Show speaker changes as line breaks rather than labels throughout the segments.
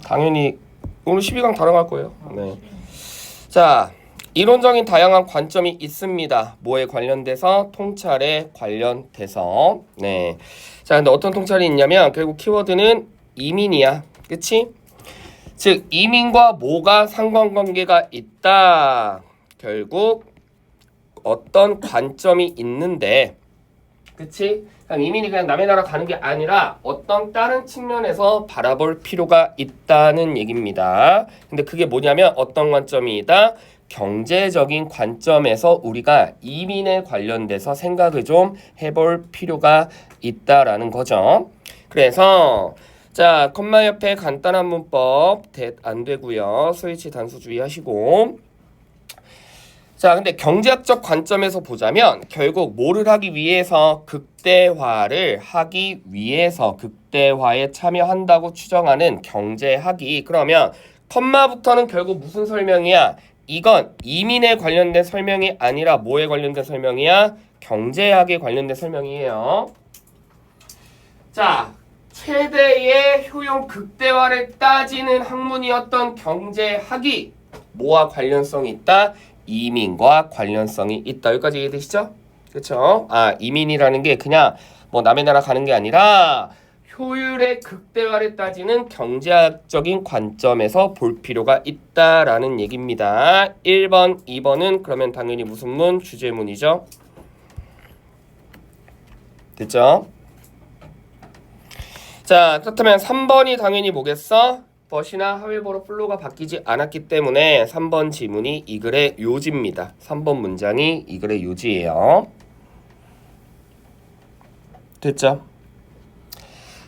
당연히 오늘 12강 다뤄갈 거예요. 네. 자, 이론적인 다양한 관점이 있습니다. 뭐에 관련돼서? 통찰에 관련돼서. 네. 자, 근데 어떤 통찰이 있냐면 결국 키워드는 이민이야. 그치? 즉 이민과 뭐가 상관관계가 있다. 결국 어떤 관점이 있는데, 그치? 그냥 이민이 그냥 남의 나라 가는 게 아니라 어떤 다른 측면에서 바라볼 필요가 있다는 얘기입니다. 근데 그게 뭐냐면 어떤 관점이다? 경제적인 관점에서 우리가 이민에 관련돼서 생각을 좀 해볼 필요가 있다라는 거죠. 그래서 자, 컴마 옆에 간단한 문법 안 되고요. 스위치 단수 주의하시고. 자, 근데 경제학적 관점에서 보자면 결국 뭐를 하기 위해서 극대화를 하기 위해서 극대화에 참여한다고 추정하는 경제학이 그러면 컴마부터는 결국 무슨 설명이야? 이건 이민에 관련된 설명이 아니라 뭐에 관련된 설명이야? 경제학에 관련된 설명이에요. 자, 최대의 효용 극대화를 따지는 학문이었던 경제학이 뭐와 관련성이 있다? 이민과 관련성이 있다. 여기까지 이해되시죠? 그렇죠? 아, 이민이라는 게 그냥 뭐 남의 나라 가는 게 아니라 효율의 극대화를 따지는 경제학적인 관점에서 볼 필요가 있다라는 얘기입니다. 1번, 2번은 그러면 당연히 무슨 문? 주제문이죠. 됐죠? 자, 그렇다면 3번이 당연히 뭐겠어? 버시나 하웨버로 플로가 바뀌지 않았기 때문에 3번 지문이 이 글의 요지입니다. 3번 문장이 이 글의 요지예요. 됐죠?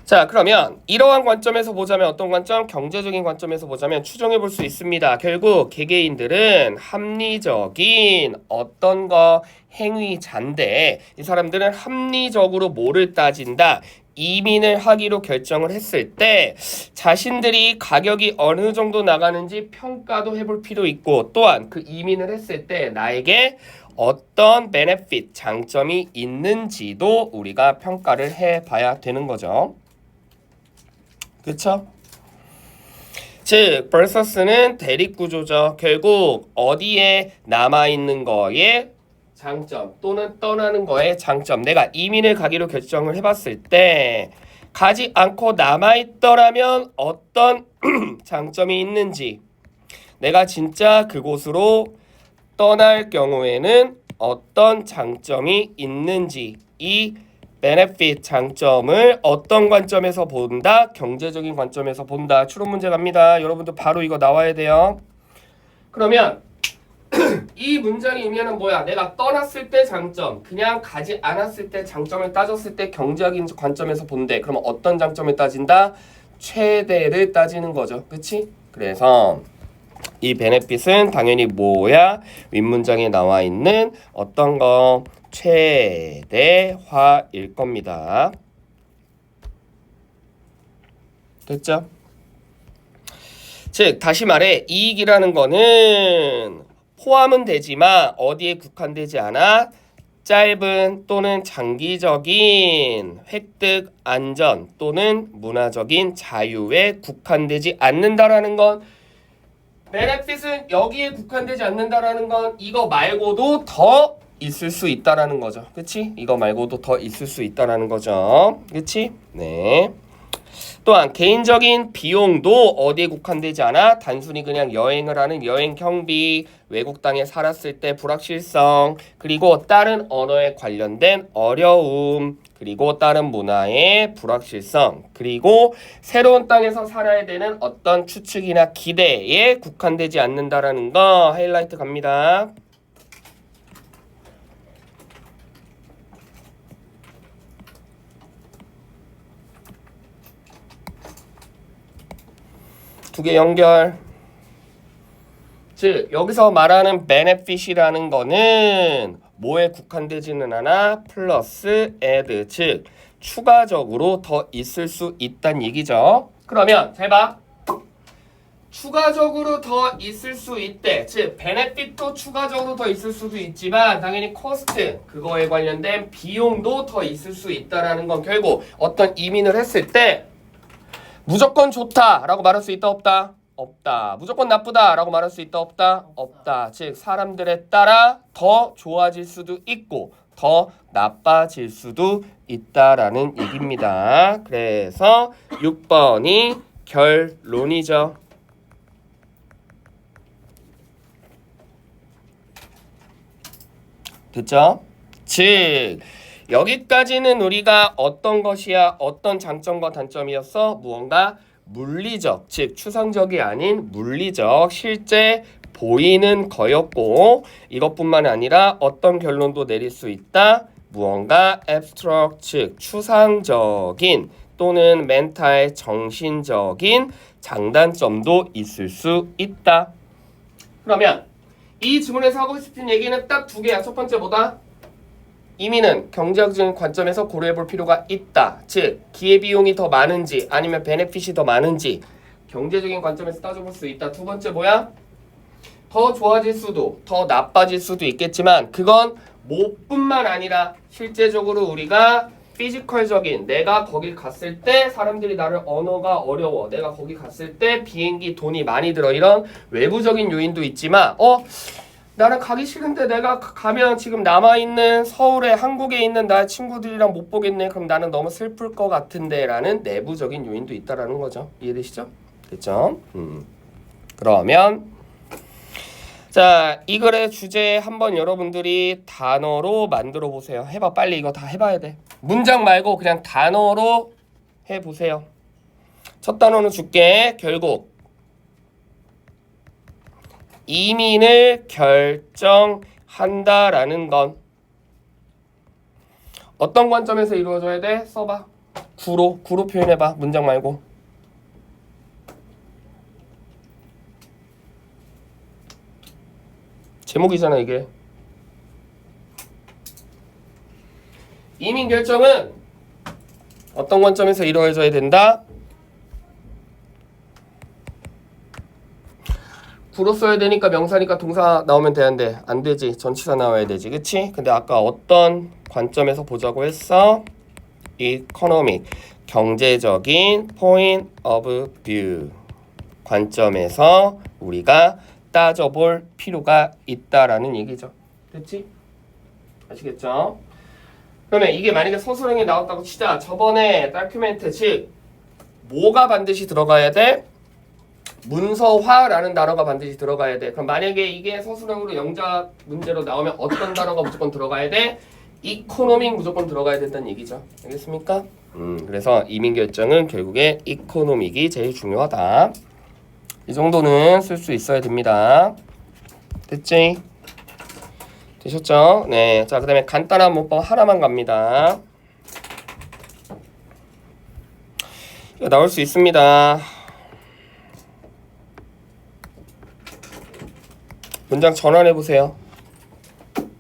자, 그러면 이러한 관점에서 보자면 어떤 관점? 경제적인 관점에서 보자면 추정해 볼 수 있습니다. 결국 개개인들은 합리적인 어떤 거 행위자인데 이 사람들은 합리적으로 뭐를 따진다? 이민을 하기로 결정을 했을 때 자신들이 가격이 어느 정도 나가는지 평가도 해볼 필요 있고 또한 그 이민을 했을 때 나에게 어떤 베네핏, 장점이 있는지도 우리가 평가를 해봐야 되는 거죠. 그쵸? 즉, versus는 대립구조죠. 결국 어디에 남아있는 거에 장점 또는 떠나는 거에 장점. 내가 이민을 가기로 결정을 해봤을 때 가지 않고 남아있더라면 어떤 장점이 있는지, 내가 진짜 그곳으로 떠날 경우에는 어떤 장점이 있는지, 이 benefit 장점을 어떤 관점에서 본다? 경제적인 관점에서 본다. 추론 문제 갑니다. 여러분들 바로 이거 나와야 돼요. 그러면 이 문장의 의미는 뭐야? 내가 떠났을 때 장점, 그냥 가지 않았을 때 장점을 따졌을 때 경제적인 관점에서 본대. 그러면 어떤 장점을 따진다? 최대를 따지는 거죠. 그치? 그래서 이 베네핏은 당연히 뭐야? 윗문장에 나와 있는 어떤 거? 최대화일 겁니다. 됐죠? 즉 다시 말해 이익이라는 거는 포함은 되지만 어디에 국한되지 않아? 짧은 또는 장기적인 획득, 안전 또는 문화적인 자유에 국한되지 않는다라는 건 베네핏은 여기에 국한되지 않는다라는 건 이거 말고도 더 있을 수 있다라는 거죠. 그치? 이거 말고도 더 있을 수 있다라는 거죠. 그치? 네. 또한 개인적인 비용도 어디에 국한되지 않아? 단순히 그냥 여행을 하는 여행 경비, 외국 땅에 살았을 때 불확실성, 그리고 다른 언어에 관련된 어려움, 그리고 다른 문화의 불확실성, 그리고 새로운 땅에서 살아야 되는 어떤 추측이나 기대에 국한되지 않는다라는 거 하이라이트 갑니다. 두 개 연결. 즉 여기서 말하는 benefit이라는 거는 뭐에 국한되지는 않아? 플러스 add, 즉 추가적으로 더 있을 수 있다는 얘기죠. 그러면 잘 봐. 추가적으로 더 있을 수 있대. 즉 benefit도 추가적으로 더 있을 수도 있지만 당연히 cost, 그거에 관련된 비용도 더 있을 수 있다라는 건 결국 어떤 이민을 했을 때 무조건 좋다라고 말할 수 있다 없다? 없다. 무조건 나쁘다라고 말할 수 있다 없다? 없다. 즉 사람들에 따라 더 좋아질 수도 있고 더 나빠질 수도 있다라는 얘기입니다. 그래서 6번이 결론이죠. 됐죠? 즉 여기까지는 우리가 어떤 것이야? 어떤 장점과 단점이었어? 무언가 물리적, 즉 추상적이 아닌 물리적, 실제 보이는 거였고 이것뿐만 아니라 어떤 결론도 내릴 수 있다? 무언가 abstract, 즉 추상적인 또는 멘탈, 정신적인 장단점도 있을 수 있다. 그러면 이 지문에서 하고 싶은 얘기는 딱 두 개야. 첫 번째 뭐다? 이민은 경제학적인 관점에서 고려해 볼 필요가 있다. 즉 기회비용이 더 많은지 아니면 베네핏이 더 많은지 경제적인 관점에서 따져볼 수 있다. 두 번째 뭐야? 더 좋아질 수도 더 나빠질 수도 있겠지만 그건 뭐뿐만 아니라 실제적으로 우리가 피지컬적인 내가 거길 갔을 때 사람들이 나를 언어가 어려워 내가 거기 갔을 때 비행기 돈이 많이 들어 이런 외부적인 요인도 있지만 나는 가기 싫은데 내가 가면 지금 남아있는 서울에 한국에 있는 나의 친구들이랑 못 보겠네. 그럼 나는 너무 슬플 것 같은데 라는 내부적인 요인도 있다라는 거죠. 이해되시죠? 됐죠? 그러면 자, 이 글의 주제 한번 여러분들이 단어로 만들어 보세요. 해봐. 빨리 이거 다 해봐야 돼. 문장 말고 그냥 단어로 해보세요. 첫 단어는 줄게. 결국 이민을 결정한다라는 건 어떤 관점에서 이루어져야 돼? 써봐. 구로 표현해봐. 문장 말고. 제목이잖아 이게. 이민 결정은 어떤 관점에서 이루어져야 된다? 구로 써야 되니까 명사니까 동사 나오면 되는데 안 되지. 전치사 나와야 되지. 그치? 근데 아까 어떤 관점에서 보자고 했어? economic, 경제적인 point of view 관점에서 우리가 따져볼 필요가 있다라는 얘기죠. 됐지? 아시겠죠? 그러면 이게 만약에 서술형이 나왔다고 치자. 저번에 다큐멘트 즉 뭐가 반드시 들어가야 돼? 문서화라는 단어가 반드시 들어가야 돼. 그럼 만약에 이게 서술형으로 영작 문제로 나오면 어떤 단어가 무조건 들어가야 돼? 이코노믹 무조건 들어가야 된다는 얘기죠. 알겠습니까? 그래서 이민 결정은 결국에 이코노믹이 제일 중요하다. 이 정도는 쓸 수 있어야 됩니다. 됐지? 되셨죠? 네. 자, 그 다음에 간단한 문법 하나만 갑니다. 이거 나올 수 있습니다. 문장 전환해 보세요.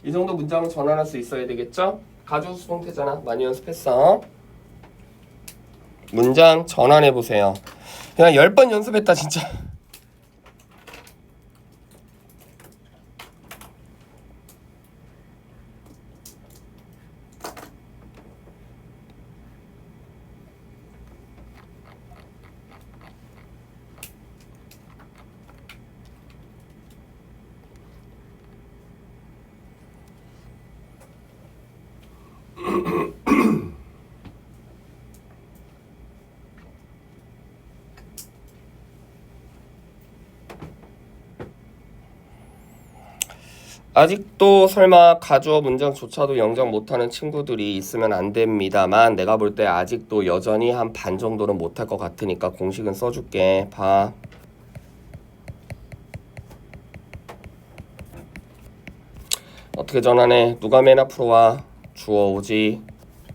이 정도 문장은 전환할 수 있어야 되겠죠? 가주 수동태잖아. 많이 연습했어. 문장 전환해 보세요. 그냥 10번 연습했다 진짜. 아직도 설마 가주어 문장조차도 영작 못하는 친구들이 있으면 안 됩니다만 내가 볼 때 아직도 여전히 한 반 정도는 못할 것 같으니까 공식은 써줄게. 봐. 어떻게 전환해? 누가 맨 앞으로 와? 주어 오지.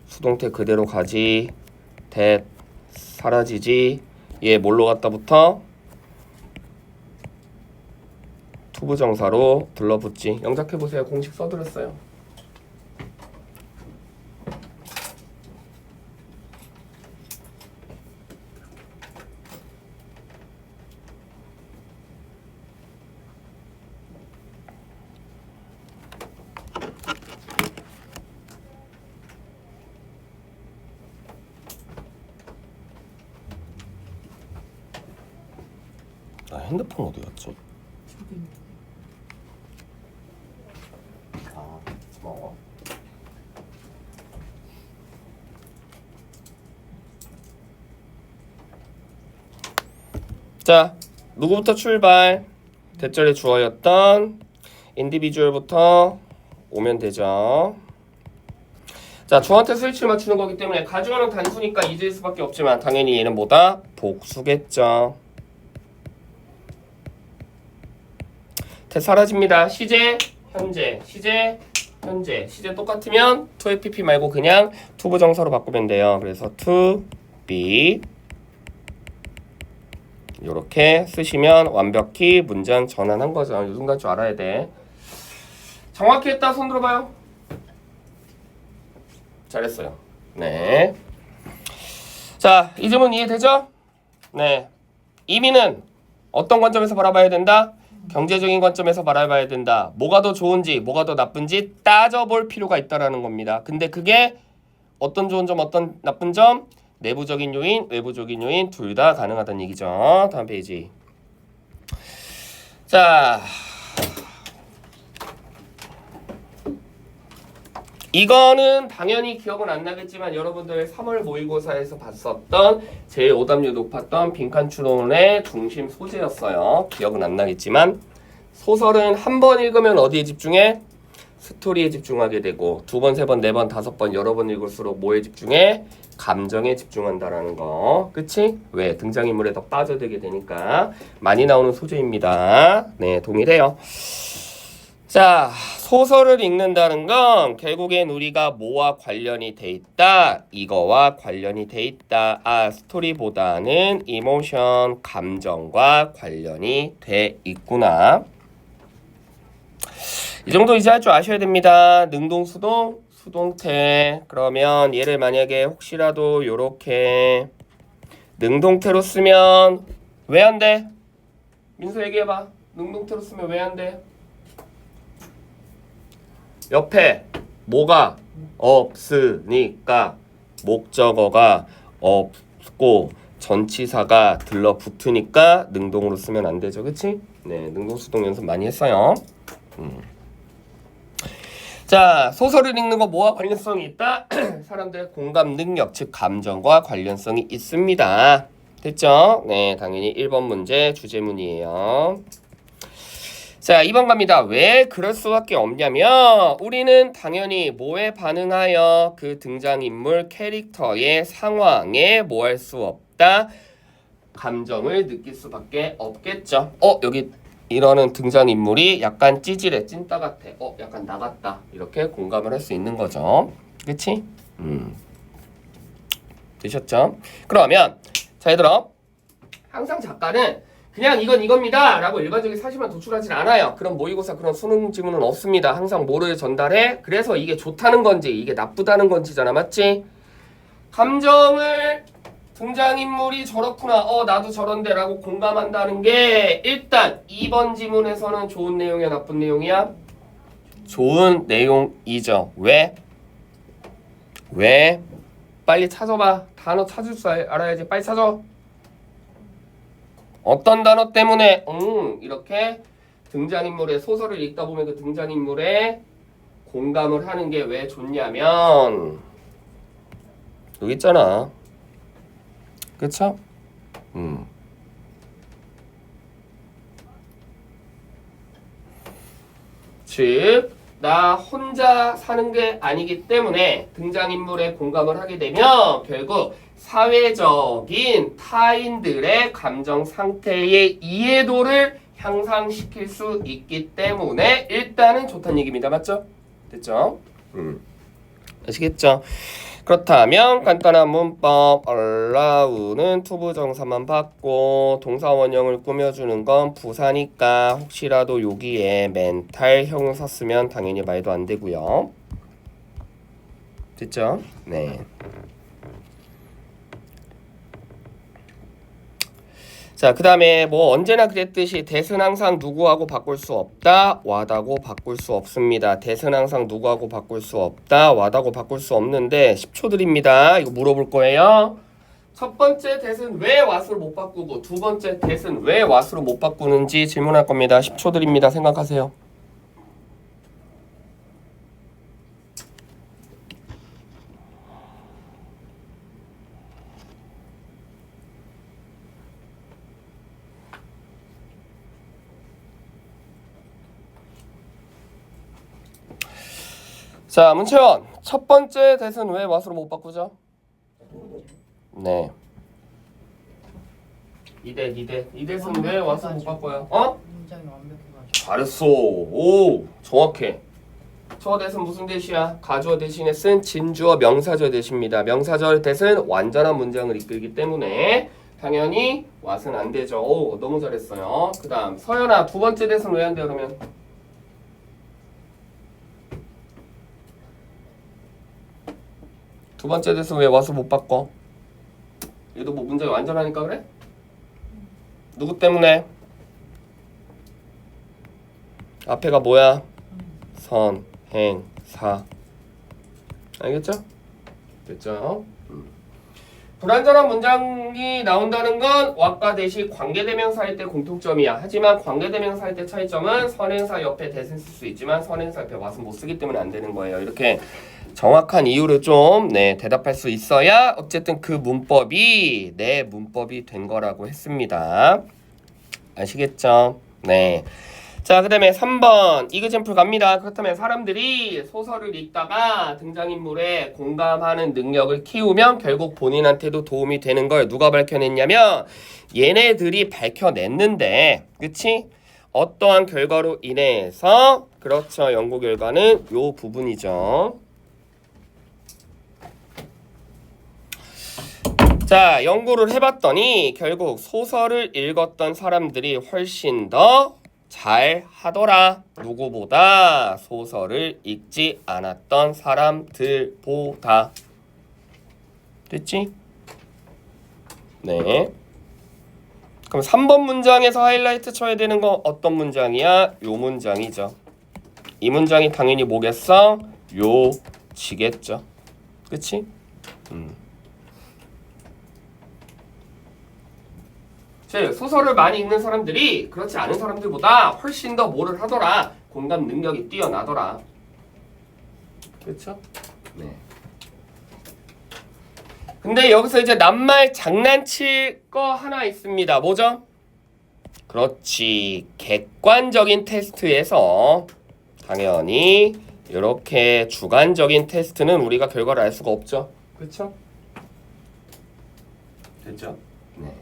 수동태 그대로 가지. that 사라지지. 얘 뭘로 갔다 붙어? 투부정사로 들러붙지. 영작해보세요. 공식 써드렸어요. 나 핸드폰 어디 갔지? 아, 고마워. 자, 누구부터 출발? 대절의 주어였던 인디비주얼부터 오면 되죠. 자, 주어한테 스위치를 맞추는 거기 때문에 가주어는 단수니까 이질 수밖에 없지만 당연히 얘는 뭐다? 복수겠죠. 대 사라집니다. 시제, 현재, 시제, 현재. 시제 똑같으면 to FP 말고 그냥 to 부정사로 바꾸면 돼요. 그래서 to be 이렇게 쓰시면 완벽히 문장 전환한 거죠. 이 순간 줄 알아야 돼. 정확히 했다. 손 들어봐요. 잘했어요. 네. 자, 이 질문 이해되죠? 네. 이민은 어떤 관점에서 바라봐야 된다? 경제적인 관점에서 바라봐야 된다. 뭐가 더 좋은지, 뭐가 더 나쁜지 따져볼 필요가 있다라는 겁니다. 근데 그게 어떤 좋은 점, 어떤 나쁜 점? 내부적인 요인, 외부적인 요인 둘 다 가능하다는 얘기죠. 다음 페이지. 자, 이거는 당연히 기억은 안 나겠지만 여러분들 3월 모의고사에서 봤었던 제일 오답률 높았던 빈칸 추론의 중심 소재였어요. 기억은 안 나겠지만 소설은 한 번 읽으면 어디에 집중해? 스토리에 집중하게 되고 두 번, 세 번, 네 번, 다섯 번 여러 번 읽을수록 뭐에 집중해? 감정에 집중한다라는 거. 그치? 왜? 등장인물에 더 빠져들게 되니까 많이 나오는 소재입니다. 네, 동일해요. 자, 소설을 읽는다는 건 결국엔 우리가 뭐와 관련이 돼 있다? 이거와 관련이 돼 있다. 아, 스토리보다는 이모션, 감정과 관련이 돼 있구나. 이 정도 이제 할 줄 아셔야 됩니다. 능동, 수동, 수동태. 그러면 얘를 만약에 혹시라도 요렇게 능동태로 쓰면 왜 안 돼? 민서 얘기해봐. 능동태로 쓰면 왜 안 돼? 옆에 뭐가 없으니까 목적어가 없고 전치사가 들러붙으니까 능동으로 쓰면 안 되죠. 그치? 네, 능동 수동 연습 많이 했어요. 자, 소설을 읽는 거 뭐와 관련성이 있다? 사람들의 공감 능력, 즉 감정과 관련성이 있습니다. 됐죠? 네, 당연히 1번 문제 주제문이에요. 자, 2번 갑니다. 왜 그럴 수밖에 없냐면 우리는 당연히 뭐에 반응하여 그 등장인물 캐릭터의 상황에 뭐 할 수 없다? 감정을 느낄 수밖에 없겠죠. 여기 이러는 등장인물이 약간 찌질해, 찐따 같아. 약간 나갔다. 이렇게 공감을 할 수 있는 거죠. 그치? 되셨죠? 그러면 자, 얘들아, 항상 작가는 그냥 이건 이겁니다 라고 일반적인 사실만 도출하진 않아요. 그런 모의고사 그런 수능 지문은 없습니다. 항상 뭐를 전달해? 그래서 이게 좋다는 건지 이게 나쁘다는 건지잖아. 맞지? 감정을 등장인물이 저렇구나, 나도 저런데 라고 공감한다는 게 일단 2번 지문에서는 좋은 내용이야, 나쁜 내용이야? 좋은 내용이죠. 왜? 왜? 빨리 찾아봐. 단어 찾을 줄 알아야지. 빨리 찾아. 어떤 단어 때문에 이렇게 등장인물의 소설을 읽다 보면 그 등장인물에 공감을 하는 게 왜 좋냐면 여기 있잖아. 그쵸? 즉, 나 혼자 사는 게 아니기 때문에 등장인물에 공감을 하게 되면 결국 사회적인 타인들의 감정 상태의 이해도를 향상시킬 수 있기 때문에 일단은 좋다는 얘기입니다. 맞죠? 됐죠? 아시겠죠? 그렇다면 간단한 문법 allow는 투부정사만 받고 동사 원형을 꾸며주는 건 부사니까 혹시라도 여기에 멘탈 형용사 쓰면 당연히 말도 안 되고요. 됐죠? 네. 자, 그 다음에 뭐 언제나 그랬듯이 대은 항상 누구하고 바꿀 수 없다, 와다고 바꿀 수 없습니다. 대은 항상 누구하고 바꿀 수 없다, 와다고 바꿀 수 없는데 10초 드립니다. 이거 물어볼 거예요. 첫 번째 대은 왜 what으로 못 바꾸고 두 번째 대은 왜 what으로 못 바꾸는지 질문할 겁니다. 10초 드립니다. 생각하세요. 자, 문채원. 첫 번째 대은 왜 what으로 못 바꾸죠? 네. 이대 대은 왜 what으로 못 바꿔요? 어?
문장이 완벽해가지고.
잘했어. 오, 정확해. 저 대은 무슨 대시야? 가주어 대신에 쓴 진주어 명사절 대시입니다. 명사절 대은 완전한 문장을 이끌기 때문에 당연히 what은 안 되죠. 오, 너무 잘했어요. 그 다음 서연아, 두 번째 대은 왜 안 돼, 그러면? 두 번째 대은 왜 what을 못 바꿔? 얘도 뭐 문장이 완전하니까 그래? 누구 때문에? 앞에가 뭐야? 선, 행, 사. 알겠죠? 됐죠? 불완전한 문장이 나온다는 건 what과 대시 관계대명사일 때 공통점이야. 하지만 관계대명사일 때 차이점은 선행사 옆에 대신 쓸 수 있지만 선행사 옆에 what은 못 쓰기 때문에 안 되는 거예요. 이렇게 정확한 이유를 좀 대답할 수 있어야 어쨌든 그 문법이 내 문법이 된 거라고 했습니다. 아시겠죠? 네. 자, 그 다음에 3번 이그젠플 갑니다. 그렇다면 사람들이 소설을 읽다가 등장인물에 공감하는 능력을 키우면 결국 본인한테도 도움이 되는 걸 누가 밝혀냈냐면 얘네들이 밝혀냈는데, 그치? 어떠한 결과로 인해서, 그렇죠, 연구 결과는 요 부분이죠. 자, 연구를 해봤더니 결국 소설을 읽었던 사람들이 훨씬 더 잘 하더라. 누구보다? 소설을 읽지 않았던 사람들보다. 됐지? 네. 그럼 3번 문장에서 하이라이트 쳐야 되는 건 어떤 문장이야? 요 문장이죠. 이 문장이 당연히 뭐겠어? 요 지겠죠. 그치? 즉 소설을 많이 읽는 사람들이 그렇지 않은 사람들보다 훨씬 더 뭐를 하더라. 공감 능력이 뛰어나더라. 그렇죠? 네. 근데 여기서 이제 낱말 장난칠 거 하나 있습니다. 뭐죠? 그렇지. 객관적인 테스트에서 당연히 이렇게 주관적인 테스트는 우리가 결과를 알 수가 없죠. 그렇죠? 됐죠? 네.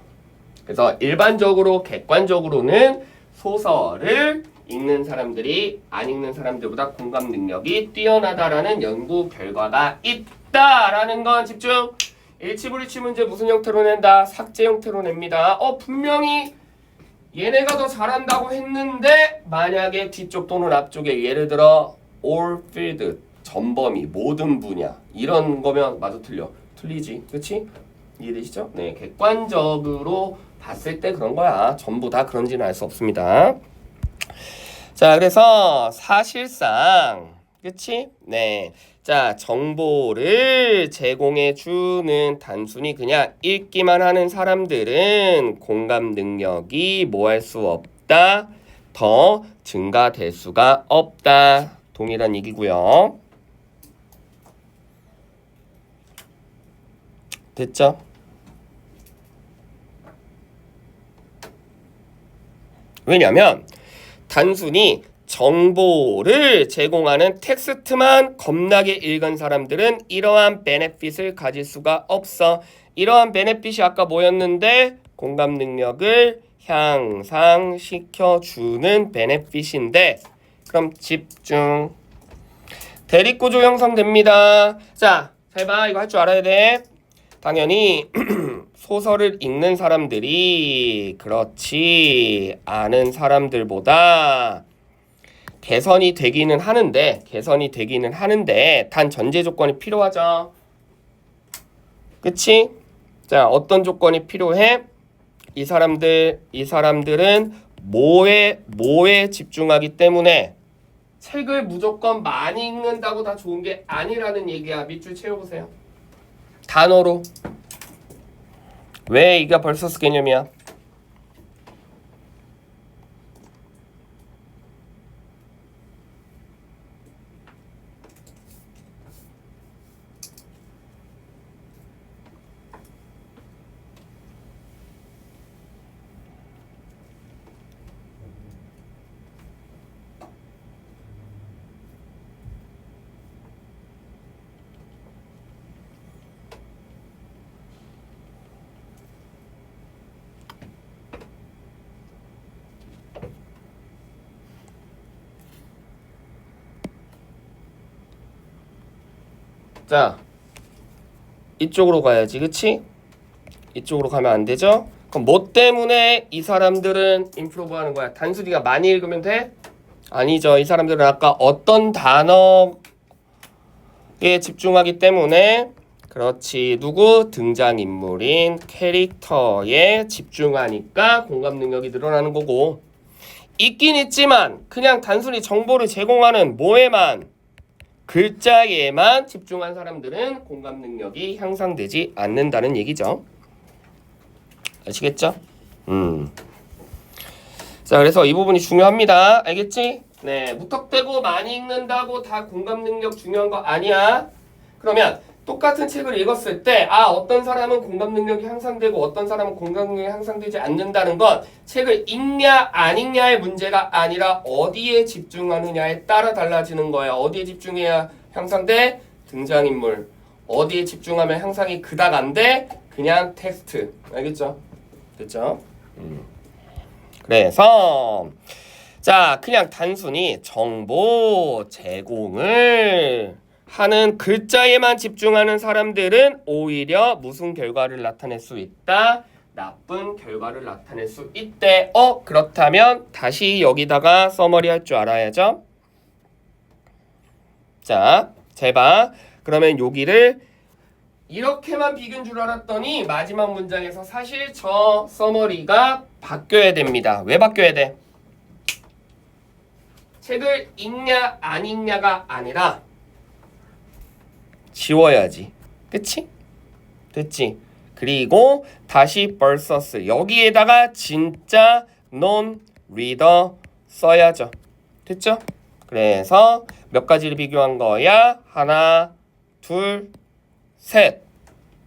그래서 일반적으로 객관적으로는 소설을 읽는 사람들이 안 읽는 사람들보다 공감 능력이 뛰어나다라는 연구 결과가 있다라는 건 집중. 일치불일치 문제 무슨 형태로 낸다? 삭제 형태로 냅니다. 분명히 얘네가 더 잘한다고 했는데 만약에 뒤쪽 또는 앞쪽에 예를 들어 all field, 전범위, 모든 분야 이런 거면 마저 틀리지. 그치? 이해되시죠? 네, 객관적으로 봤을 때 그런 거야. 전부 다 그런지는 알 수 없습니다. 자, 그래서 사실상 그치? 네. 자, 정보를 제공해 주는 단순히 그냥 읽기만 하는 사람들은 공감 능력이 뭐 할 수 없다. 더 증가될 수가 없다. 동일한 얘기고요. 됐죠? 왜냐면 단순히 정보를 제공하는 텍스트만 겁나게 읽은 사람들은 이러한 베네핏을 가질 수가 없어. 이러한 베네핏이 아까 뭐였는데? 공감 능력을 향상시켜주는 베네핏인데, 그럼 집중. 대립구조 형성됩니다. 자, 잘 봐. 이거 할 줄 알아야 돼. 당연히 소설을 읽는 사람들이 그렇지 않은 사람들보다 개선이 되기는 하는데 단 전제 조건이 필요하죠. 그치? 자, 어떤 조건이 필요해? 이 사람들은 뭐에 집중하기 때문에 책을 무조건 많이 읽는다고 다 좋은 게 아니라는 얘기야. 밑줄 채워보세요. 단어로. 왜 이게 벌서스 개념이야? 자, 이쪽으로 가야지, 그치? 이쪽으로 가면 안 되죠? 그럼 뭐 때문에 이 사람들은 임프로브 하는 거야? 단순히가 많이 읽으면 돼? 아니죠. 이 사람들은 아까 어떤 단어에 집중하기 때문에 그렇지. 누구? 등장인물인 캐릭터에 집중하니까 공감 능력이 늘어나는 거고 있긴 있지만 그냥 단순히 정보를 제공하는 뭐에만 글자에만 집중한 사람들은 공감 능력이 향상되지 않는다는 얘기죠. 아시겠죠? 자, 그래서 이 부분이 중요합니다. 알겠지? 네, 무턱대고 많이 읽는다고 다 공감 능력 중요한 거 아니야. 그러면 똑같은 책을 읽었을 때 어떤 사람은 공감 능력이 향상되고 어떤 사람은 공감 능력이 향상되지 않는다는 건 책을 읽냐 안 읽냐의 문제가 아니라 어디에 집중하느냐에 따라 달라지는 거야. 어디에 집중해야 향상돼? 등장인물. 어디에 집중하면 향상이 그닥 안 돼? 그냥 텍스트. 알겠죠? 됐죠? 그래서 자, 그냥 단순히 정보 제공을 하는 글자에만 집중하는 사람들은 오히려 무슨 결과를 나타낼 수 있다? 나쁜 결과를 나타낼 수 있대. 그렇다면 다시 여기다가 서머리 할 줄 알아야죠. 자, 잘 봐. 그러면 여기를 이렇게만 비교인 줄 알았더니 마지막 문장에서 사실 저 서머리가 바뀌어야 됩니다. 왜 바뀌어야 돼? 책을 읽냐 안 읽냐가 아니라 지워야지. 그치? 됐지? 그리고 다시 versus 여기에다가 진짜 non-reader 써야죠. 됐죠? 그래서 몇 가지를 비교한 거야? 하나, 둘, 셋.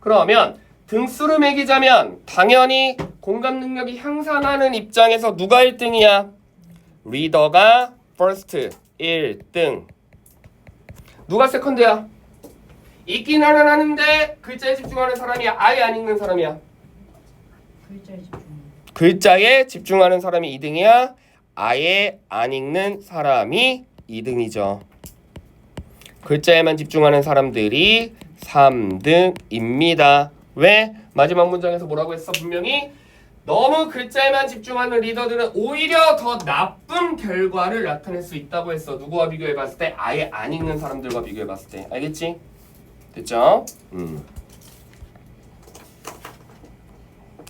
그러면 등수를 매기자면 당연히 공감 능력이 향상하는 입장에서 누가 1등이야? 리더가 first 1등. 누가 세컨드야? 읽기는 하는데 글자에 집중하는 사람이야? 아예 안 읽는 사람이야? 글자에 집중하는 사람이 2등이야? 아예 안 읽는 사람이 2등이죠. 글자에만 집중하는 사람들이 3등입니다. 왜? 마지막 문장에서 뭐라고 했어? 분명히 너무 글자에만 집중하는 리더들은 오히려 더 나쁜 결과를 나타낼 수 있다고 했어. 누구와 비교해봤을 때? 아예 안 읽는 사람들과 비교해봤을 때. 알겠지? 됐죠?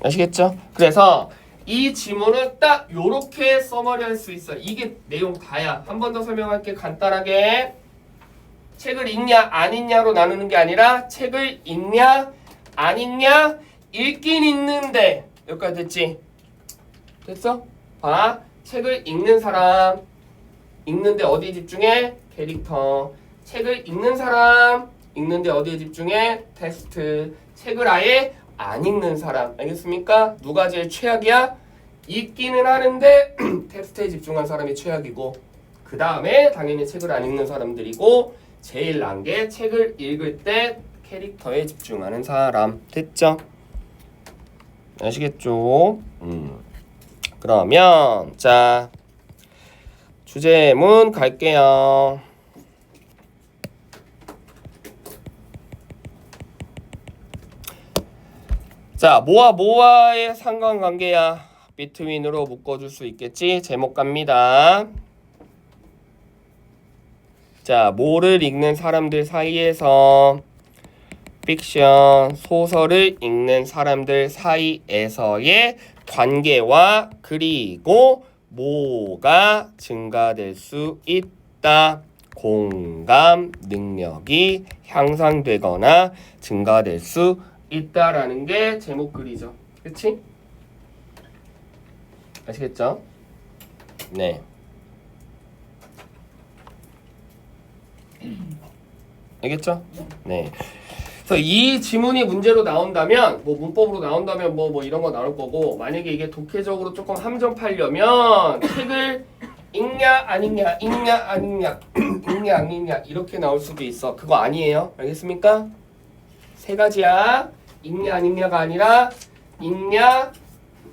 아시겠죠? 그래서 이 지문을 딱 요렇게 써머리 할 수 있어. 이게 내용 다야. 한 번 더 설명할게. 간단하게. 책을 읽냐 안 읽냐로 나누는 게 아니라 책을 읽냐 안 읽냐 읽긴 읽는데 여기까지 됐지? 됐어? 봐. 책을 읽는 사람 읽는데 어디에 집중해? 캐릭터. 책을 읽는 사람 읽는데 어디에 집중해? 텍스트. 책을 아예 안 읽는 사람. 알겠습니까? 누가 제일 최악이야? 읽기는 하는데 텍스트에 집중한 사람이 최악이고 그 다음에 당연히 책을 안 읽는 사람들이고 제일 난 게 책을 읽을 때 캐릭터에 집중하는 사람. 됐죠? 아시겠죠? 그러면 자 주제문 갈게요. 자, 뭐와의 상관관계야? between으로 묶어줄 수 있겠지? 제목 갑니다. 자, 뭐를 읽는 사람들 사이에서 픽션, 소설을 읽는 사람들 사이에서의 관계와 그리고 뭐가 증가될 수 있다. 공감 능력이 향상되거나 증가될 수 있다라는 게 제목 글이죠. 그치? 아시겠죠? 네. 알겠죠? 네. 그래서 이 지문이 문제로 나온다면 뭐 문법으로 나온다면 뭐 이런 거 나올 거고, 만약에 이게 독해적으로 조금 함정파려면 책을 읽냐 안 읽냐, 읽냐 안 읽냐, 읽냐 안 읽냐 이렇게 나올 수도 있어. 그거 아니에요. 알겠습니까? 세 가지야. 읽냐 안 읽냐가 아니라 읽냐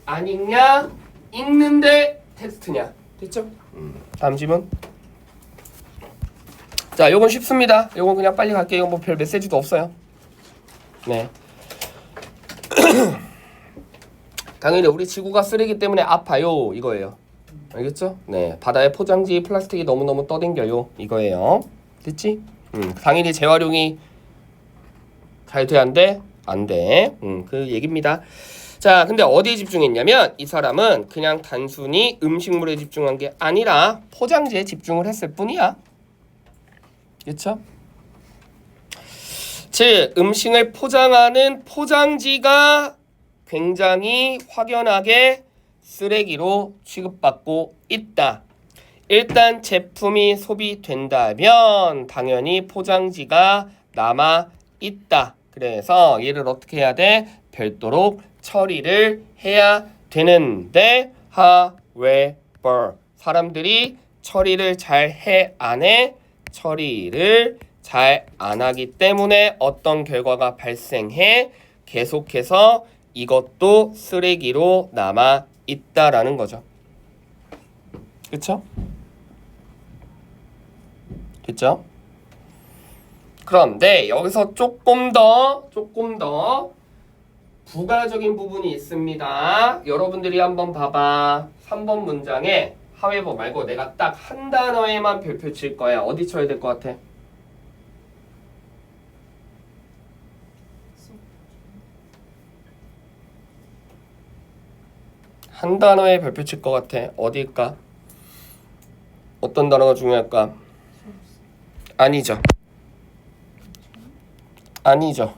안 읽냐, 읽는데 테스트냐. 됐죠? 다음 질문. 자, 요건 쉽습니다. 요건 그냥 빨리 갈게요. 뭐 별 메시지도 없어요. 네. 당연히 우리 지구가 쓰레기 때문에 아파요. 이거예요. 알겠죠? 네. 바다에 포장지 플라스틱이 너무너무 떠댕겨요. 이거예요. 됐지? 당연히 재활용이 잘 돼야 안 돼? 안 돼. 그 얘기입니다. 자, 근데 어디에 집중했냐면 이 사람은 그냥 단순히 음식물에 집중한 게 아니라 포장지에 집중을 했을 뿐이야. 그렇죠? 즉, 음식을 포장하는 포장지가 굉장히 확연하게 쓰레기로 취급받고 있다. 일단 제품이 소비된다면 당연히 포장지가 남아 있다. 그래서 얘를 어떻게 해야 돼? 별도로 처리를 해야 되는데, however, 사람들이 처리를 잘 해 안 해? 처리를 잘 안 하기 때문에 어떤 결과가 발생해? 계속해서 이것도 쓰레기로 남아 있다라는 거죠. 그쵸? 됐죠? 그런데 여기서 조금 더 부가적인 부분이 있습니다. 여러분들이 한번 봐봐. 3번 문장에 however 말고 내가 딱 한 단어에만 별표 칠 거야. 어디 쳐야 될 것 같아? 한 단어에 별표 칠 것 같아. 어디일까? 어떤 단어가 중요할까? 아니죠. 아니죠.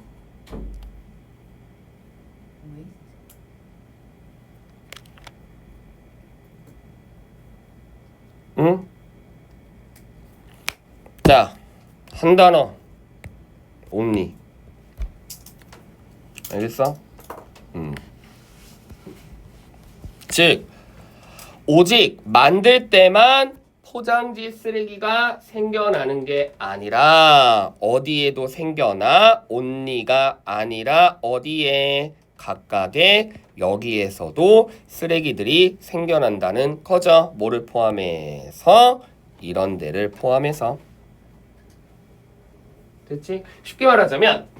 응? 자, 한 단어. only. 알겠어? 즉, 오직 만들 때만 포장지 쓰레기가 생겨나는 게 아니라 어디에도 생겨나, only가 아니라 어디에? 각각의 여기에서도 쓰레기들이 생겨난다는 거죠. 뭐를 포함해서? 이런 데를 포함해서. 됐지? 쉽게 말하자면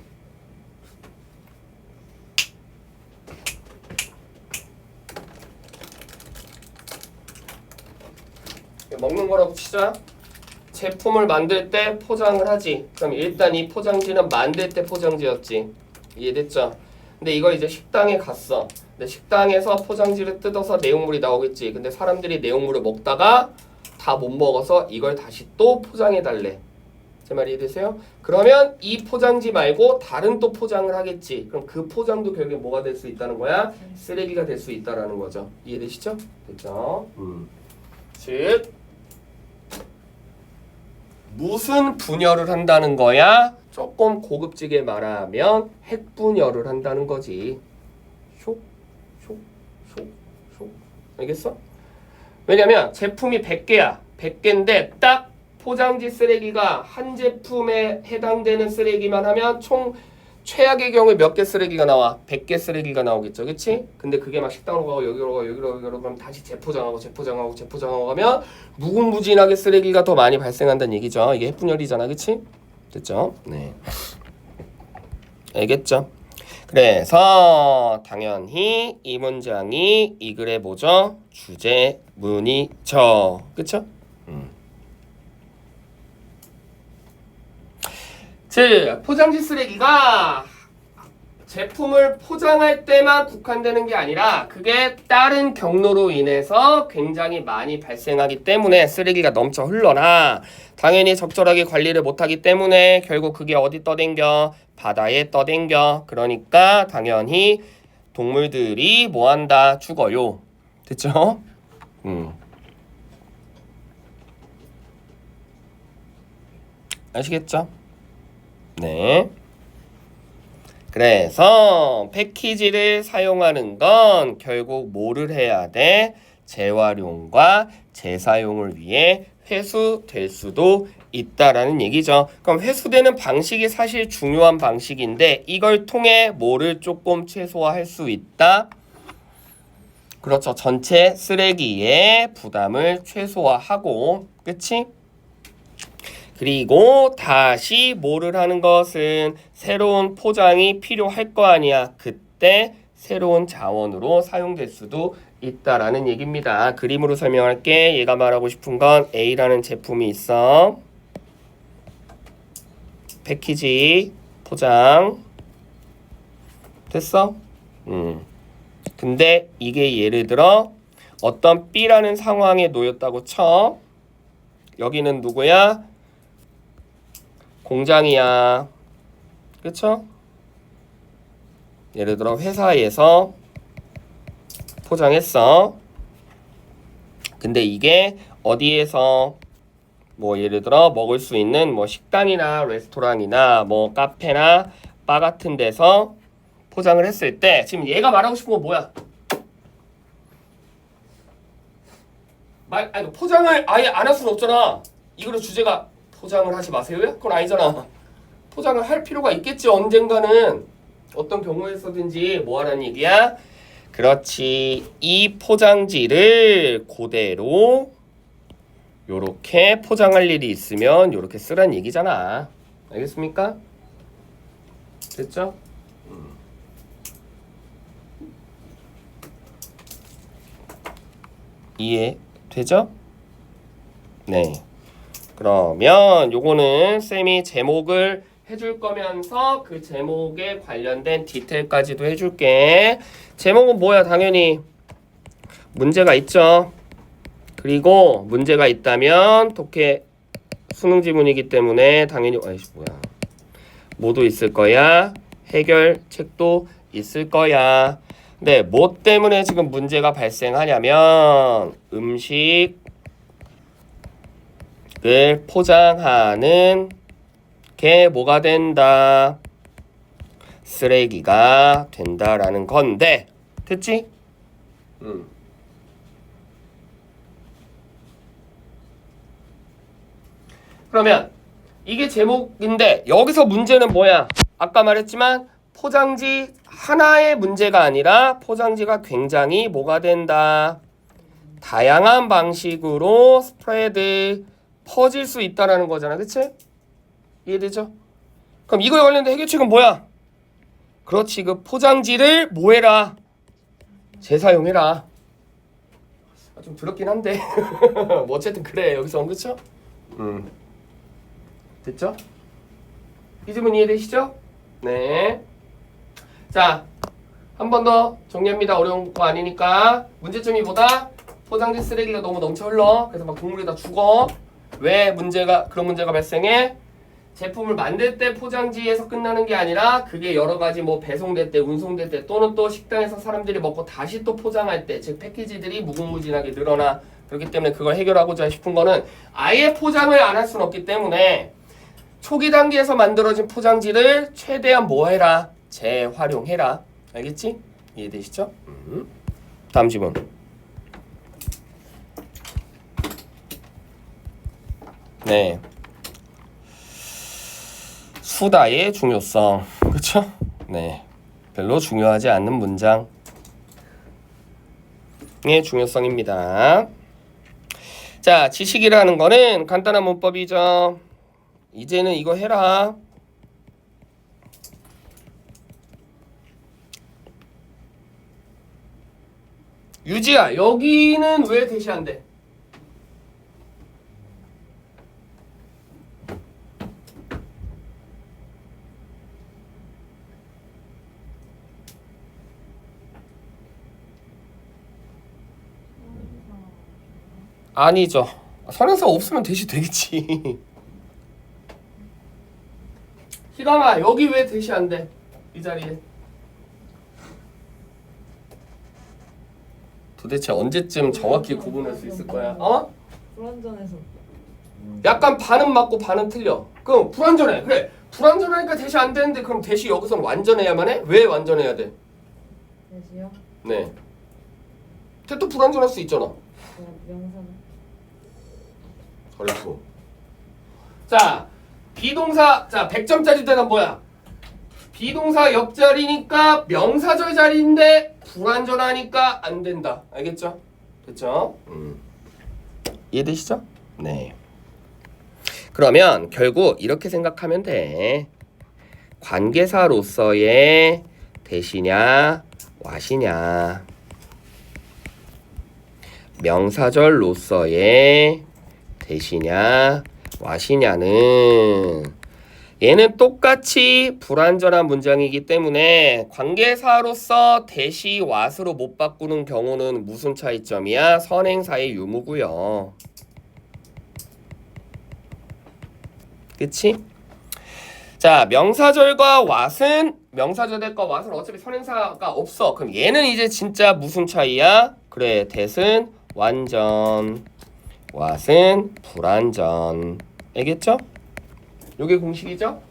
먹는 거라고 치자. 제품을 만들 때 포장을 하지. 그럼 일단 이 포장지는 만들 때 포장지였지. 이해됐죠? 근데 이거 이제 식당에 갔어. 근데 식당에서 포장지를 뜯어서 내용물이 나오겠지. 근데 사람들이 내용물을 먹다가 다 못 먹어서 이걸 다시 또 포장해 달래. 제 말 이해되세요? 그러면 이 포장지 말고 다른 또 포장을 하겠지. 그럼 그 포장도 결국에 뭐가 될 수 있다는 거야? 쓰레기가 될 수 있다라는 거죠. 이해되시죠? 됐죠? 즉 무슨 분열을 한다는 거야? 조금 고급지게 말하면 핵분열을 한다는 거지. 쇽. 알겠어? 왜냐면 제품이 100개야. 100개인데 딱 포장지 쓰레기가 한 제품에 해당되는 쓰레기만 하면 총 최악의 경우에 몇 개 쓰레기가 나와? 100개 쓰레기가 나오겠죠. 그치? 근데 그게 막 식당으로 가고 여기로 가고 그럼 다시 재포장하고 가면 무궁무진하게 쓰레기가 더 많이 발생한다는 얘기죠. 이게 핵분열이잖아. 그치? 됐죠? 네. 알겠죠? 그래서 당연히 이 문장이 이 글의 뭐죠? 주제문이죠. 그쵸? 즉 포장지 쓰레기가 제품을 포장할 때만 국한되는 게 아니라 그게 다른 경로로 인해서 굉장히 많이 발생하기 때문에 쓰레기가 넘쳐 흘러나 당연히 적절하게 관리를 못하기 때문에 결국 그게 어디 떠댕겨? 바다에 떠댕겨. 그러니까 당연히 동물들이 뭐한다? 죽어요. 됐죠? 아시겠죠? 네. 그래서 패키지를 사용하는 건 결국 뭐를 해야 돼? 재활용과 재사용을 위해 회수될 수도 있다라는 얘기죠. 그럼 회수되는 방식이 사실 중요한 방식인데 이걸 통해 뭐를 조금 최소화할 수 있다? 그렇죠. 전체 쓰레기의 부담을 최소화하고, 그치? 그리고 다시 뭐를 하는 것은 새로운 포장이 필요할 거 아니야. 그때 새로운 자원으로 사용될 수도 있다라는 얘기입니다. 그림으로 설명할게. 얘가 말하고 싶은 건 A라는 제품이 있어. 패키지, 포장. 됐어? 근데 이게 예를 들어 어떤 B라는 상황에 놓였다고 쳐. 여기는 누구야? 공장이야. 그쵸? 예를 들어 회사에서 포장했어. 근데 이게 어디에서 뭐 예를 들어 먹을 수 있는 뭐 식당이나 레스토랑이나 뭐 카페나 바 같은 데서 포장을 했을 때 지금 얘가 말하고 싶은 건 뭐야? 아니 포장을 아예 안 할 수는 없잖아. 이거로 주제가 포장을 하지 마세요야? 그건 아니잖아. 포장을 할 필요가 있겠지. 언젠가는 어떤 경우에서든지 뭐 하라는 얘기야? 그렇지. 이 포장지를 그대로 요렇게 포장할 일이 있으면 요렇게 쓰란 얘기잖아. 알겠습니까? 됐죠? 이해되죠? 네. 그러면 요거는 쌤이 제목을 해줄 거면서 그 제목에 관련된 디테일까지도 해줄게. 제목은 뭐야? 당연히 문제가 있죠. 그리고 문제가 있다면 독해 수능 지문이기 때문에 당연히 뭐야? 뭐도 있을 거야. 해결책도 있을 거야. 근데 뭐 때문에 지금 문제가 발생하냐면 음식을 포장하는 게 뭐가 된다? 쓰레기가 된다라는 건데, 됐지? 그러면 이게 제목인데 여기서 문제는 뭐야? 아까 말했지만 포장지 하나의 문제가 아니라 포장지가 굉장히 뭐가 된다? 다양한 방식으로 스프레드 퍼질 수 있다라는 거잖아. 그치? 이해되죠? 그럼 이거에 관련된 해결책은 뭐야? 그렇지. 그 포장지를 뭐해라? 재사용해라. 좀 더럽긴 한데 뭐 어쨌든 그래. 여기서 그쵸? 됐죠? 이 질문 이해되시죠? 네. 자, 한 번 더 정리합니다. 어려운 거 아니니까. 문제점이 뭐다? 포장지 쓰레기가 너무 넘쳐 흘러. 그래서 막 동물이 다 죽어. 왜 그런 문제가 발생해? 제품을 만들 때 포장지에서 끝나는 게 아니라 그게 여러 가지 뭐 배송될 때, 운송될 때 또는 또 식당에서 사람들이 먹고 다시 또 포장할 때, 즉 패키지들이 무궁무진하게 늘어나. 그렇기 때문에 그걸 해결하고자 싶은 거는 아예 포장을 안 할 수는 없기 때문에 초기 단계에서 만들어진 포장지를 최대한 뭐 해라? 재활용해라. 알겠지? 이해되시죠? 다음 질문. 네. 수다의 중요성. 그쵸? 네. 별로 중요하지 않는 문장의 중요성입니다. 자, 지식이라는 거는 간단한 문법이죠. 이제는 이거 해라. 유지야, 여기는 왜 대시 안 돼? 아니죠. 선행사 없으면 대시 되겠지. 희감아, 여기 왜 대시 안 돼? 이 자리에. 도대체 언제쯤 정확히 구분할 수 있을 거야? 어?
불완전해서.
약간 반은 맞고 반은 틀려. 그럼 불완전해. 그래. 불완전하니까 대시 안 되는데 그럼 대시 여기서는 완전해야만 해? 왜 완전해야 돼?
대시요?
네. 또 불완전할 수 있잖아.
명사는?
잘했어. 자, 비동사. 자, 100점짜리 대답 뭐야? 비동사 옆자리니까 명사절 자리인데 불완전하니까 안 된다. 알겠죠? 됐죠? 이해되시죠? 네. 그러면 결국 이렇게 생각하면 돼. 관계사로서의 대시냐 와시냐, 명사절로서의 대시냐 와시냐는 얘는 똑같이 불완전한 문장이기 때문에 관계사로서 대시 왓으로 못 바꾸는 경우는 무슨 차이점이야? 선행사의 유무고요. 그치? 자, 명사절과 왓은 명사절과 왓은 어차피 선행사가 없어. 그럼 얘는 이제 진짜 무슨 차이야? 그래, that은 완전, 왓은 불완전. 알겠죠? 요게 공식이죠?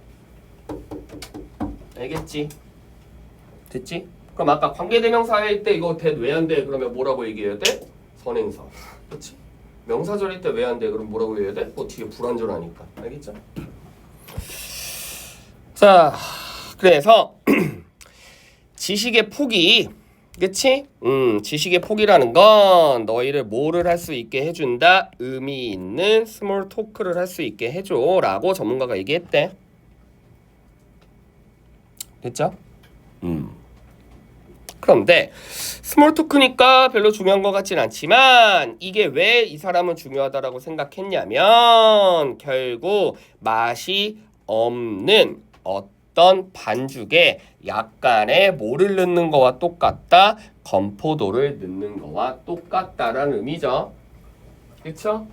알겠지? 됐지? 그럼 아까 관계대명사 할 때 이거 that 왜 안 돼? 그러면 뭐라고 얘기해야 돼? 선행사. 그렇지? 명사절일 때 왜 안 돼? 그럼 뭐라고 해야 돼? 뭐 뒤에 불완전하니까. 알겠죠? 자, 그래서 지식의 폭이, 그치? 지식의 폭이라는 건 너희를 뭐를 할 수 있게 해준다? 의미 있는 스몰 토크를 할 수 있게 해줘 라고 전문가가 얘기했대. 됐죠? 그런데 스몰 토크니까 별로 중요한 것 같진 않지만 이게 왜 이 사람은 중요하다라고 생각했냐면 결국 맛이 없는 어떤 반죽에 약간의 뭐를 넣는 거와 똑같다? 건포도를 넣는 거와 똑같다라는 의미죠. 그렇죠?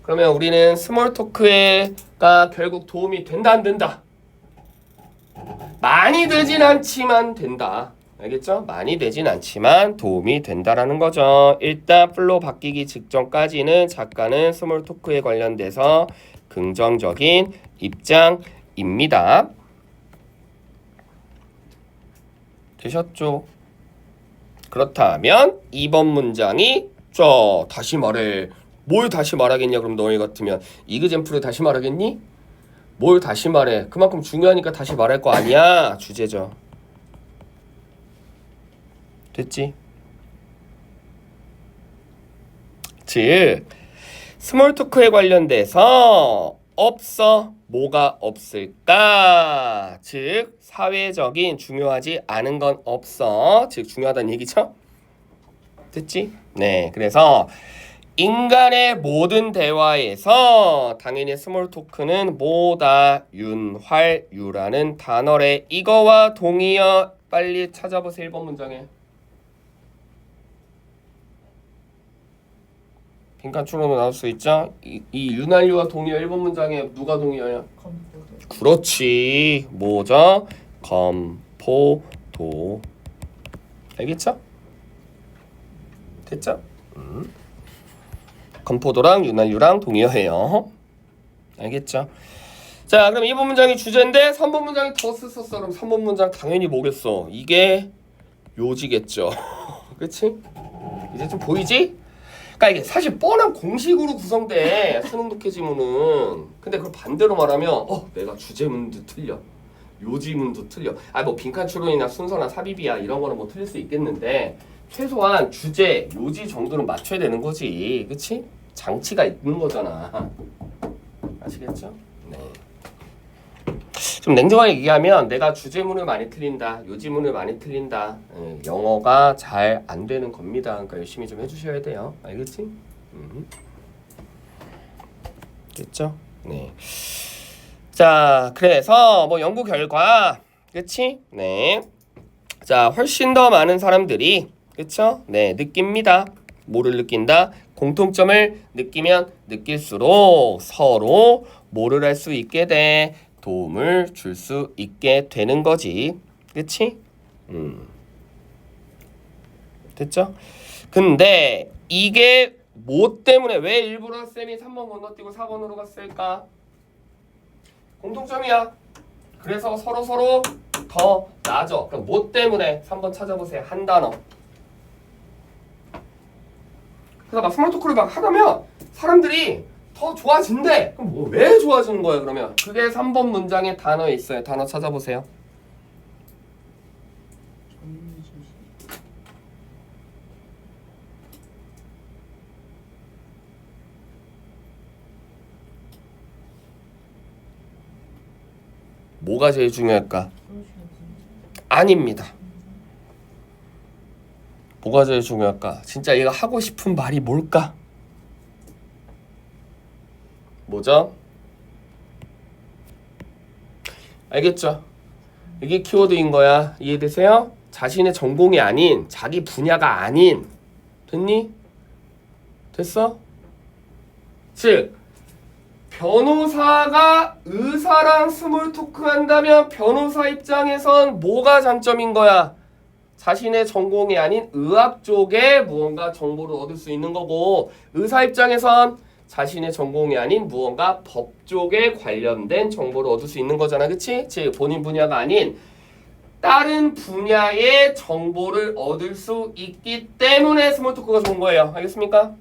그러면 우리는 스몰 토크가 결국 도움이 된다 안 된다? 많이 되진 않지만 된다. 알겠죠? 많이 되진 않지만 도움이 된다라는 거죠. 일단 플로 바뀌기 직전까지는 작가는 스몰 토크에 관련돼서 긍정적인 입장입니다. 되셨죠? 그렇다면 2번 문장이 자, 다시 말해. 뭘 다시 말하겠냐? 그럼 너희 같으면 이그젠플을 다시 말하겠니? 뭘 다시 말해? 그만큼 중요하니까 다시 말할 거 아니야? 주제죠. 됐지? 즉 스몰 토크에 관련돼서 없어. 뭐가 없을까? 즉 사회적인 중요하지 않은 건 없어. 즉 중요하다는 얘기죠? 됐지? 네, 그래서 인간의 모든 대화에서 당연히 스몰 토크는 뭐다? 윤활유라는 단어래. 이거와 동의어 빨리 찾아보세요. 1번 문장에. 빈칸 추론으로 나올 수 있죠? 이 윤활유와 동의어 1번 문장에 누가 동의어야?
건포도.
그렇지. 뭐죠? 건포도. 알겠죠? 됐죠? 건포도랑 윤활유랑 동의어예요. 알겠죠? 자, 그럼 2번 문장이 주제인데 3번 문장이 더 썼어. 그럼 3번 문장 당연히 뭐겠어? 이게 요지겠죠. 그치? 이제 좀 보이지? 그러니까 이게 사실 뻔한 공식으로 구성돼. 수능 독해 지문은. 근데 그걸 반대로 말하면 내가 주제문도 틀려. 요지문도 틀려. 뭐 빈칸 추론이나 순서나 삽입이야 이런 거는 뭐 틀릴 수 있겠는데 최소한 주제, 요지 정도는 맞춰야 되는 거지. 그치? 장치가 있는 거잖아. 아시겠죠? 네. 좀 냉정하게 얘기하면 내가 주제문을 많이 틀린다, 요지문을 많이 틀린다. 영어가 잘 안 되는 겁니다. 그러니까 열심히 좀 해주셔야 돼요. 알겠지? 됐죠? 네. 자, 그래서 뭐 연구 결과, 그치? 네. 자, 훨씬 더 많은 사람들이, 그쵸? 네, 느낍니다. 뭐를 느낀다? 공통점을 느끼면 느낄수록 서로 뭐를 할 수 있게 돼? 도움을 줄 수 있게 되는 거지. 그치? 됐죠? 근데 이게 뭐 때문에 왜 일부러 쌤이 3번 건너뛰고 4번으로 갔을까? 공통점이야. 그래서 서로 더 나아져. 그럼 뭐 때문에? 3번 찾아보세요. 한 단어. 그래서 막 스몰 토크를 막 하다면 사람들이 더 좋아진대. 그럼 뭐 왜 좋아지는 거예요 그러면? 그게 3번 문장의 단어에 있어요. 단어 찾아보세요. 뭐가 제일 중요할까? 아닙니다. 뭐가 제일 중요할까? 진짜 얘가 하고 싶은 말이 뭘까? 뭐죠? 알겠죠? 이게 키워드인 거야. 이해되세요? 자신의 전공이 아닌, 자기 분야가 아닌. 됐니? 됐어? 즉 변호사가 의사랑 스몰 토크 한다면 변호사 입장에선 뭐가 장점인 거야? 자신의 전공이 아닌 의학 쪽에 무언가 정보를 얻을 수 있는 거고, 의사 입장에선 자신의 전공이 아닌 무언가 법 쪽에 관련된 정보를 얻을 수 있는 거잖아. 그치? 즉 본인 분야가 아닌 다른 분야의 정보를 얻을 수 있기 때문에 스몰 토크가 좋은 거예요. 알겠습니까?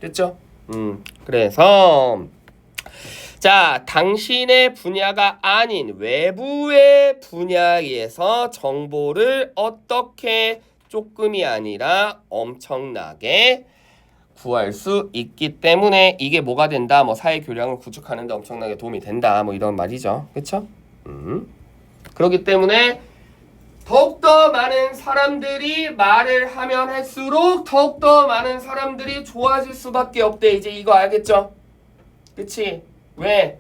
됐죠? 그래서 자, 당신의 분야가 아닌 외부의 분야에서 정보를 어떻게 조금이 아니라 엄청나게 구할 수 있기 때문에 이게 뭐가 된다? 뭐 사회 교량을 구축하는 데 엄청나게 도움이 된다. 뭐 이런 말이죠. 그렇죠? 그렇기 때문에 더욱더 많은 사람들이 말을 하면 할수록 더욱더 많은 사람들이 좋아질 수밖에 없대. 이제 이거 알겠죠? 그치? 왜?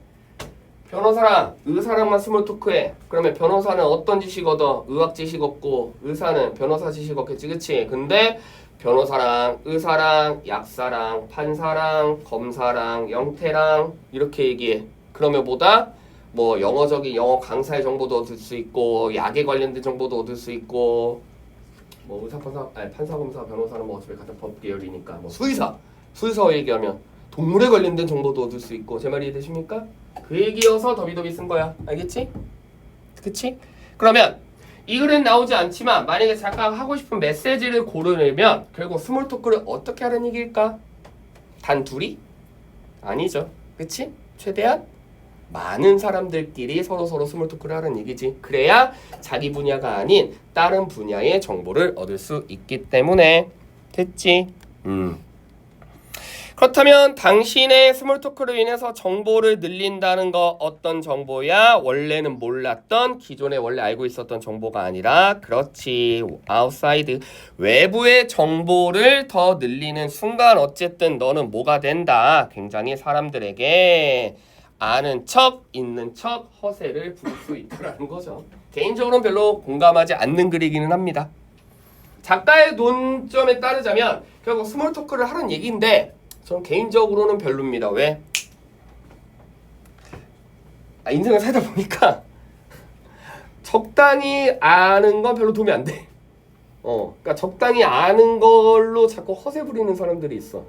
변호사랑 의사랑만 스몰 토크해. 그러면 변호사는 어떤 지식 얻어? 의학 지식 얻고, 의사는 변호사 지식 얻겠지. 그치? 근데 변호사랑 의사랑 약사랑 판사랑 검사랑 영태랑 이렇게 얘기해. 그러면 뭐다? 뭐 영어적인 영어 강사의 정보도 얻을 수 있고, 약에 관련된 정보도 얻을 수 있고, 뭐 의사 판사 아니 판사 검사 변호사는 뭐 어차피 같은 법 계열이니까, 뭐 수의사 얘기하면 동물에 관련된 정보도 얻을 수 있고. 제 말이 되십니까? 그 얘기여서 더비더비 쓴 거야. 알겠지? 그치? 그러면 이 글은 나오지 않지만 만약에 잠깐 하고 싶은 메시지를 고르려면 결국 스몰 토크를 어떻게 하는 얘기일까? 단 둘이? 아니죠. 그치? 최대한 많은 사람들끼리 서로 스몰 토크를 하는 얘기지. 그래야 자기 분야가 아닌 다른 분야의 정보를 얻을 수 있기 때문에. 됐지? 그렇다면 당신의 스몰 토크로 인해서 정보를 늘린다는 거 어떤 정보야? 원래는 몰랐던, 기존에 원래 알고 있었던 정보가 아니라, 그렇지, 아웃사이드, 외부의 정보를 더 늘리는 순간 어쨌든 너는 뭐가 된다? 굉장히 사람들에게 아는 척, 있는 척, 허세를 부릴 수 있다는 거죠. 개인적으로는 별로 공감하지 않는 글이기는 합니다. 작가의 논점에 따르자면 결국 스몰 토크를 하는 얘기인데 저는 개인적으로는 별로입니다. 왜? 인생을 살다 보니까 적당히 아는 건 별로 도움이 안 돼. 그러니까 적당히 아는 걸로 자꾸 허세 부리는 사람들이 있어.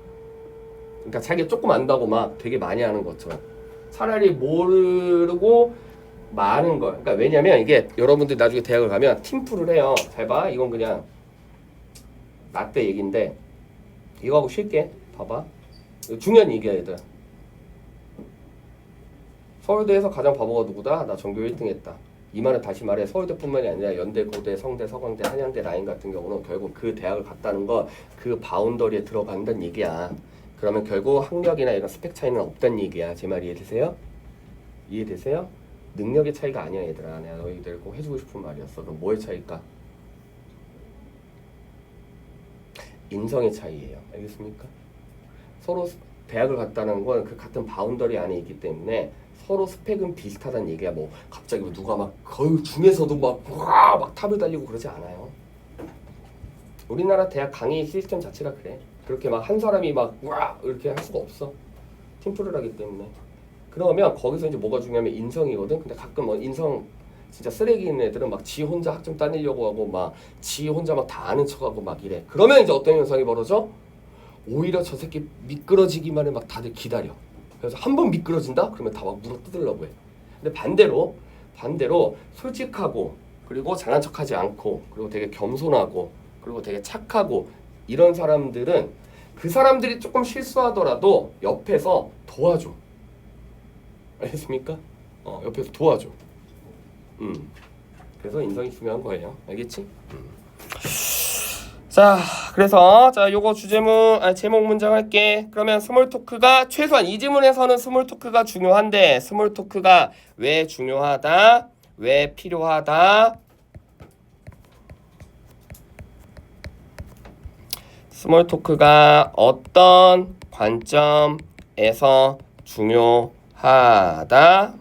그러니까 자기가 조금 안다고 막 되게 많이 아는 것처럼. 차라리 모르고 많은 걸. 그러니까 왜냐면 이게 여러분들 나중에 대학을 가면 팀플을 해요. 잘 봐. 이건 그냥 나 때 얘기인데 이거 하고 쉴게. 봐봐. 중요한 얘기야 얘들아. 서울대에서 가장 바보가 누구다? 나 전교 1등 했다. 이 말은 다시 말해 서울대뿐만이 아니라 연대, 고대, 성대, 서강대, 한양대 라인 같은 경우는 결국 그 대학을 갔다는 거 그 바운더리에 들어간다는 얘기야. 그러면 결국 학력이나 이런 스펙 차이는 없다는 얘기야. 제 말 이해되세요? 이해되세요? 능력의 차이가 아니야 얘들아. 내가 너희들 꼭 해주고 싶은 말이었어. 그럼 뭐의 차이일까? 인성의 차이예요. 알겠습니까? 서로 대학을 갔다는 건 그 같은 바운더리 안에 있기 때문에 서로 스펙은 비슷하다는 얘기야. 뭐 갑자기 누가 막 그 중에서도 막 탑을 달리고 그러지 않아요. 우리나라 대학 강의 시스템 자체가 그래. 그렇게 막 한 사람이 막 이렇게 할 수가 없어. 팀플을 하기 때문에. 그러면 거기서 이제 뭐가 중요하면 인성이거든. 근데 가끔 인성 진짜 쓰레기인 애들은 막 지 혼자 학점 따내려고 하고 막 지 혼자 막 다 아는 척하고 막 이래. 그러면 이제 어떤 현상이 벌어져? 오히려 저 새끼 미끄러지기만 해 막 다들 기다려. 그래서 한 번 미끄러진다? 그러면 다 막 물어 뜯으려고 해. 근데 반대로 솔직하고 그리고 잘난 척하지 않고 그리고 되게 겸손하고 그리고 되게 착하고 이런 사람들은 그 사람들이 조금 실수하더라도 옆에서 도와줘. 알겠습니까? 옆에서 도와줘. 그래서 인성이 중요한 거예요. 알겠지? 자, 그래서 자 요거 제목 문장 할게. 그러면 스몰 토크가 최소한 이 지문에서는 스몰 토크가 중요한데 스몰 토크가 왜 중요하다? 왜 필요하다? 스몰 토크가 어떤 관점에서 중요하다?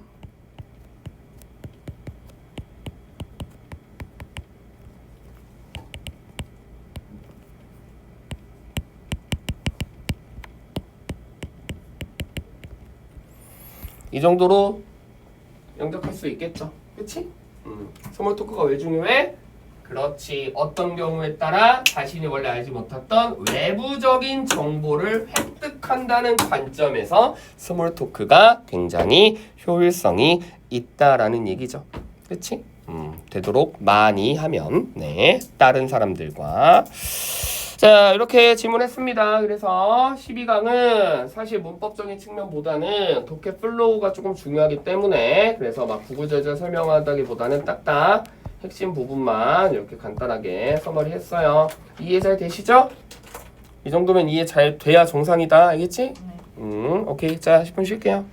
이 정도로 영접할 수 있겠죠. 그치? 스몰 토크가 왜 중요해? 그렇지. 어떤 경우에 따라 자신이 원래 알지 못했던 외부적인 정보를 획득한다는 관점에서 스몰 토크가 굉장히 효율성이 있다라는 얘기죠. 그치? 되도록 많이 하면 다른 사람들과 자 이렇게 질문했습니다. 그래서 12강은 사실 문법적인 측면보다는 독해 플로우가 조금 중요하기 때문에 그래서 막 구구절절 설명하다기보다는 딱딱 핵심 부분만 이렇게 간단하게 서머리 했어요. 이해 잘 되시죠? 이 정도면 이해 잘 돼야 정상이다. 알겠지?
네.
오케이. 자 10분 쉴게요.